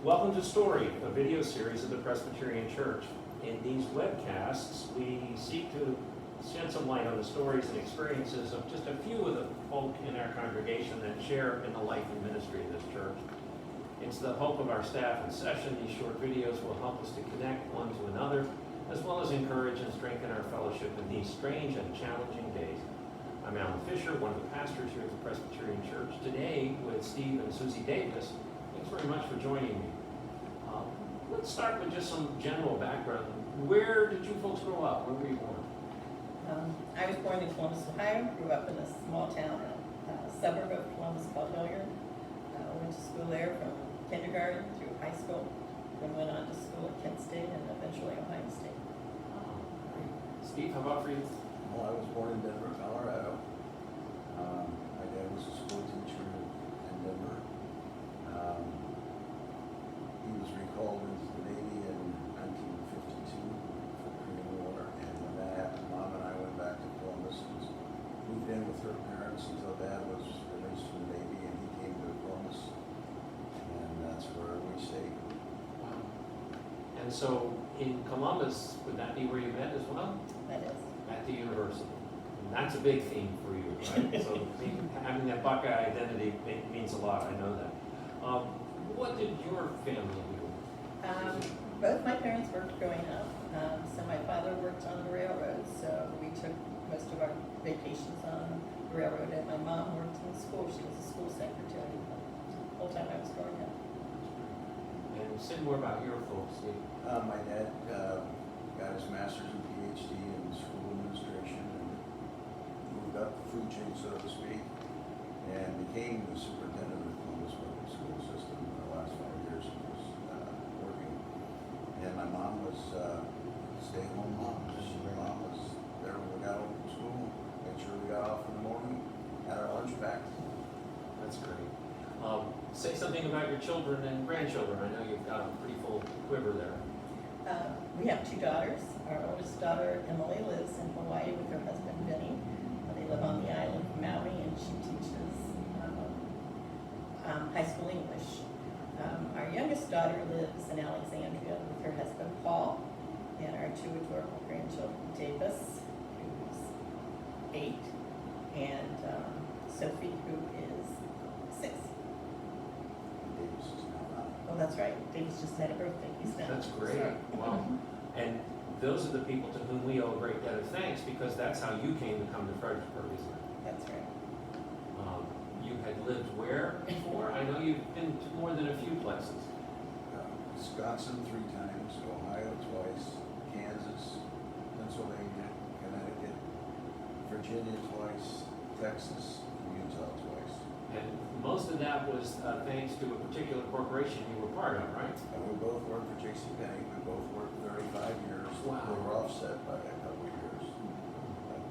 Welcome to Storied, a video series of the Presbyterian Church. In these webcasts, we seek to shed some light on the stories and experiences of just a few of the folk in our congregation that share in the life and ministry of this church. It's the hope of our staff in session. These short videos will help us to connect one to another, as well as encourage and strengthen our fellowship in these strange and challenging days. I'm Alan Fisher, one of the pastors here at the Presbyterian Church, today with Steve and Susie Davis. Thanks very much for joining me. Let's start with just some general background. Where did you folks grow up? Where were you born? I was born in Columbus, Ohio, grew up in a small town, suburb of Columbus called Hilliard. Went to school there from kindergarten through high school, then went on to school at Kent State and eventually Ohio State. Oh, great. Steve, how about for you? Well, I was born in Denver, Colorado. My dad was a school teacher in Denver. He was recalled into the Navy in 1952 for Korean War, and when that happened, Mom and I went back to Columbus and moved in with her parents until Dad was released from the Navy and he came to Columbus, and that's where we stayed. Wow. And so in Columbus, would that be where you met as well? That is. At the university. And that's a big theme for you, right? So having that Buckeye identity means a lot, I know that. What did your family do? Both my parents worked growing up. So my father worked on the railroad, so we took most of our vacations on the railroad, and my mom worked in school. She was a school secretary the whole time I was growing up. And say more about your folks, Steve. My dad got his master's and PhD in school administration and moved up the food chain, so to speak, and became the superintendent of the Columbus public school system in the last 5 years he was working. And my mom was stay-at-home mom. My mom was there when we got home from school, made sure we got off in the morning, had our lunch packed. That's great. Say something about your children and grandchildren. I know you've got a pretty full quiver there. We have two daughters. Our oldest daughter, Emily, lives in Hawaii with her husband, Vinny. They live on the island of Maui, and she teaches high school English. Our youngest daughter lives in Alexandria with her husband, Paul, and our two adorable grandchildren, Davis, who's 8, and Sophie, who is 6. Davis is now out. Oh, that's right. Davis just had a birthday. He's now. That's great. Wow. And those are the people to whom we owe a great debt of thanks, because that's how you came to come to Fredericksburg, isn't it? That's right. You had lived where before? I know you've been to more than a few places. Wisconsin 3 times, Ohio twice, Kansas, Pennsylvania, Connecticut, Virginia twice, Texas, and Utah twice. And most of that was thanks to a particular corporation you were part of, right? And we both worked for JCPenney. We both worked 35 years. Wow. We were offset by a couple of years. But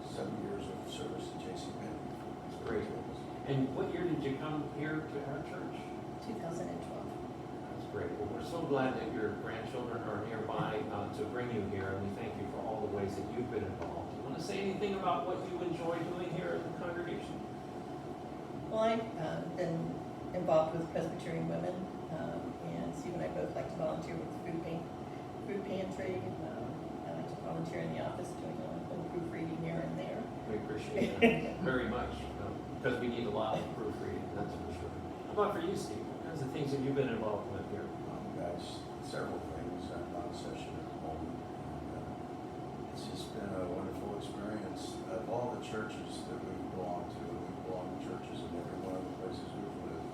7 years of service at JCPenney. That's great. And what year did you come here to our church? 2012. That's great. Well, we're so glad that your grandchildren are nearby to bring you here, and we thank you for all the ways that you've been involved. Do you want to say anything about what you enjoy doing here at the congregation? Well, I've been involved with Presbyterian Women, and Steve and I both like to volunteer with the food pantry. I like to volunteer in the office doing a little proofreading here and there. We appreciate that very much, because we need a lot of proofreading, that's for sure. How about for you, Steve? What kinds of things have you been involved with here? Guys, several things. I'm on session at the moment. And, it's just been a wonderful experience. Of all the churches that we belong to churches in every one of the places we've lived.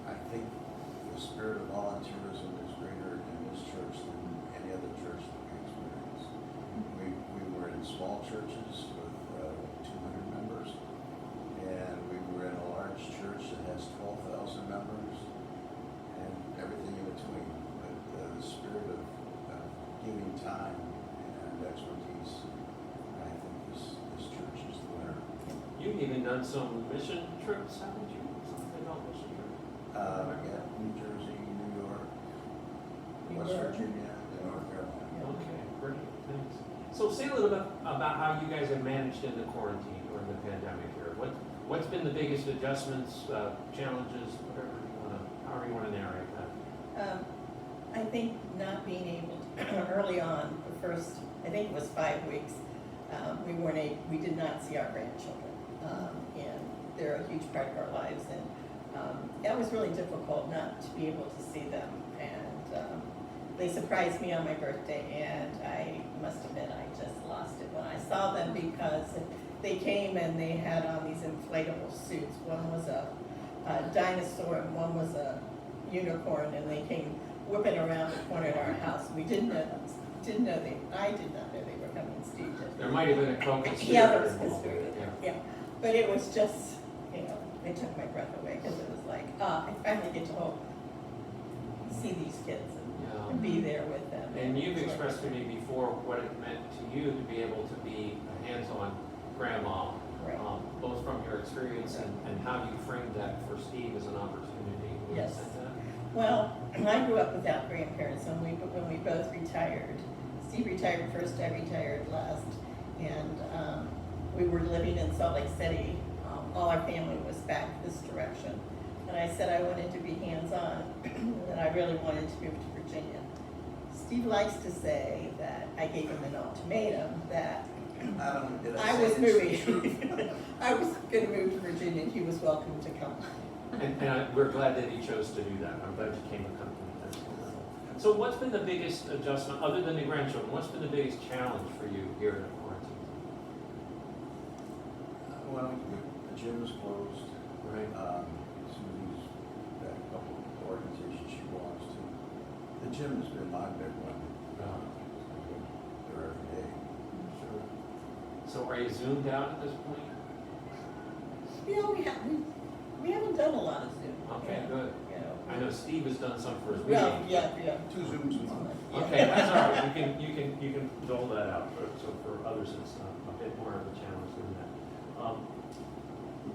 I think the spirit of volunteerism is greater in this church than any other church that we experienced. We were in small churches with 200 members, and we were in a large church that has 12,000 members, and everything in between. But the spirit of giving time and expertise, I think this church is the winner. You've even done some mission trips, haven't you? Something about mission trips? Yeah, New Jersey, New York, West Virginia, and North Carolina. Okay, great, thanks. So say a little bit about how you guys have managed in the quarantine or in the pandemic here. What's been the biggest adjustments, challenges, whatever you want however you want to narrate that. I think not being able to, early on, the first, I think it was 5 weeks, we did not see our grandchildren. And they're a huge part of our lives, and that was really difficult not to be able to see them. And they surprised me on my birthday, and I must admit I just lost it when I saw them, because they came and they had on these inflatable suits. One was a dinosaur and one was a unicorn, and they came whipping around the corner at our house. We didn't know I did not know they were coming, Steve did. There might have been a co-conspirator. Yeah, there was involved. conspirator, Yeah. yeah. But it was just, it took my breath away, because it was like, I finally get to see these kids and be there with them. And you've expressed to me before what it meant to you to be able to be a hands-on grandma, Right. Both from your experience and how you framed that for Steve as an opportunity. Would you Yes. say that? Well, I grew up without grandparents, and when we both retired, Steve retired first, I retired last, and we were living in Salt Lake City. All our family was back this direction, and I said I wanted to be hands-on, and I really wanted to move to Virginia. Steve likes to say that I gave him an ultimatum that I was moving. I was going to move to Virginia, and he was welcome to come. And we're glad that he chose to do that. I'm glad you came accompanied that. So what's been the biggest adjustment, other than the grandchildren, what's been the biggest challenge for you here at quarantine? Well, the gym is closed. Right. Susie's got a couple of organizations she belongs to. The gym has been my big one. There every day. Sure. So are you zoomed out at this point? We haven't done a lot of Zoom. Okay, good. I know Steve has done some for his Well, meeting. yeah. 2 Zooms a month. Okay, that's all right. You can dole that out. So for others, it's a bit more of a challenge than that.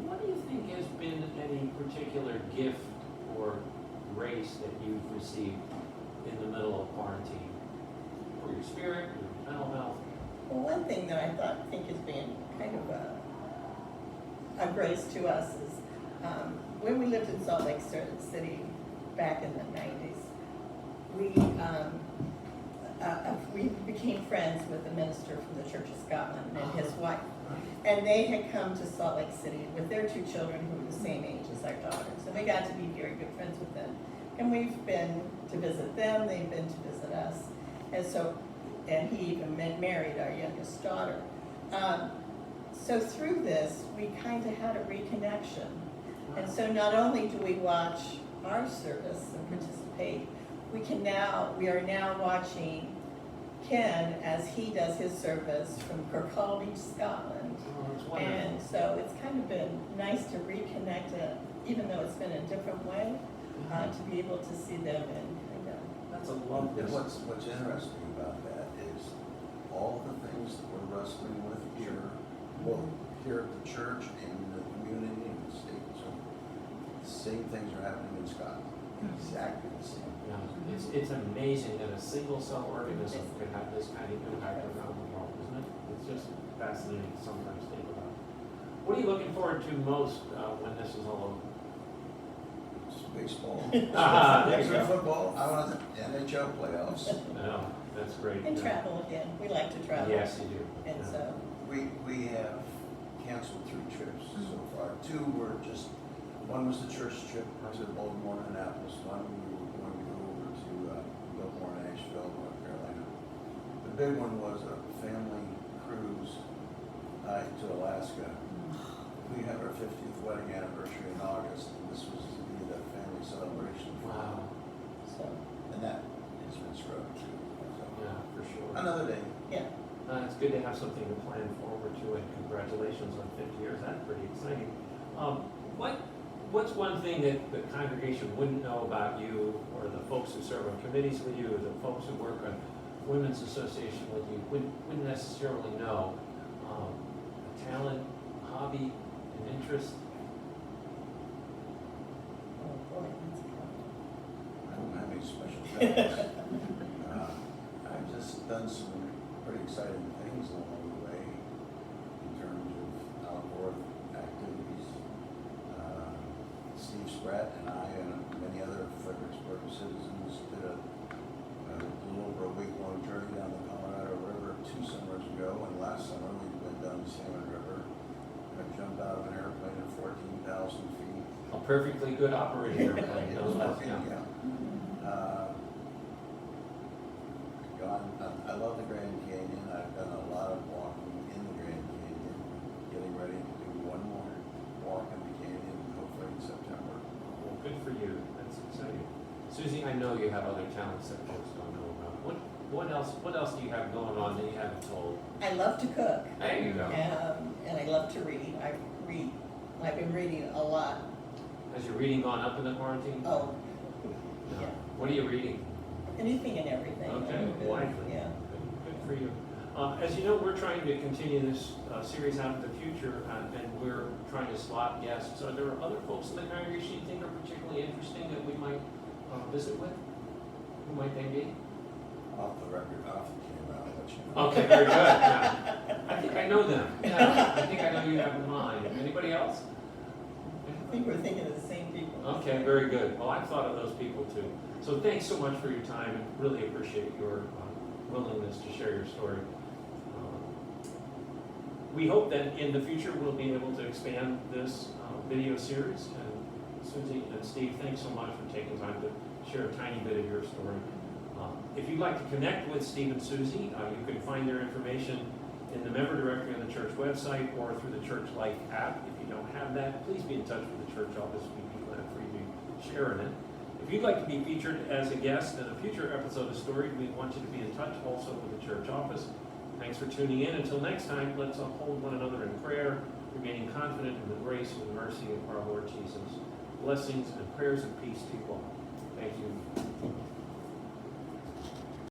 What do you think has been any particular gift or grace that you've received in the middle of quarantine? For your spirit, your mental health? Well, one thing that I think has been kind of a grace to us is when we lived in Salt Lake City back in the 90s, we became friends with a minister from the Church of Scotland and his wife. And they had come to Salt Lake City with their 2 children who were the same age as our daughters. And we got to be very good friends with them. And we've been to visit them, they've been to visit us. And he even married our youngest daughter. So through this, we kind of had a reconnection. And so not only do we watch our service and participate, we are now watching Ken as he does his service from Kirkcaldy, Scotland. Oh, that's wonderful. And so it's kind of been nice to reconnect, even though it's been a different way, to be able to see them and That's a lovely. And what's interesting about that is all the things that we're wrestling with here, both here at the church and in the community and the state, so the same things are happening in Scotland. Exactly the same. Yeah, it's amazing that a single cell organism can have this kind of impact around the world, isn't it? It's just fascinating to sometimes think about. What are you looking forward to most when this is all over? It's baseball. There you Extra go. football. I want the NHL playoffs. No, that's great. and travel again. We like to travel. Yes, you do. And Yeah. so, We have canceled 3 trips so far. 2 were just, one was the church trip to Baltimore and Annapolis. One we were going to go over to Biltmore, Nashville, North Carolina. The big one was a family cruise to Alaska. We have our 50th wedding anniversary in August, and this was to be the family celebration. Wow. so, And that has been scrubbed too. So, Yeah, for sure. another day. yeah. It's good to have something to plan forward to, and congratulations on 50 years. That's pretty exciting. What's one thing that the congregation wouldn't know about you, or the folks who serve on committees with you, or the folks who work on Women's Association with you, wouldn't necessarily know? A talent, hobby, an interest? Oh, boy, that's a tough I don't have any special talents. I've just done some pretty exciting things along the way in terms of outdoor activities. Steve Brett and I and many other Fredericksburg citizens did a little over a week-long journey down the Colorado River 2 summers ago, and last summer we went down the Salmon River. I jumped out of an airplane at 14,000 feet. A perfectly good operating airplane, It no was less, working, yeah. I love the Grand Canyon. I've done a lot of walking in the Grand Canyon, getting ready to do one more walk in the canyon, hopefully in September. Well, good for you, that's exciting. Susie, I know you have other talents that folks don't know about. What else do you have going on that you haven't told? I love to cook. There you go. And I love to read. I read. I've been reading a lot. Has your reading gone up in the quarantine? Oh, No. yeah. What are you reading? Anything and everything. Okay, wonderful. Yeah. Good for you. As you know, we're trying to continue this series out in the future, and we're trying to slot guests. Are there other folks in the congregation you think are particularly interesting that we might visit with? Who might they be? Off the record, off the camera, I'll let you know. Okay, very good. Yeah. I think I know them. Yeah, I think I know you have in mind. Anybody else? I think we're thinking of the same people. Okay, very good. Well, I've thought of those people too. So thanks so much for your time, and really appreciate your willingness to share your story. We hope that in the future we'll be able to expand this video series. And Susie and Steve, thanks so much for taking time to share a tiny bit of your story. If you'd like to connect with Steve and Susie, you can find their information in the member directory on the church website or through the Church Life app. If you don't have that, please be in touch with the church office. We'd be glad for you to share in it. If you'd like to be featured as a guest in a future episode of Storied, we want you to be in touch also with the church office. Thanks for tuning in. Until next time, let's uphold one another in prayer, remaining confident in the grace and mercy of our Lord Jesus. Blessings and prayers of peace to you all.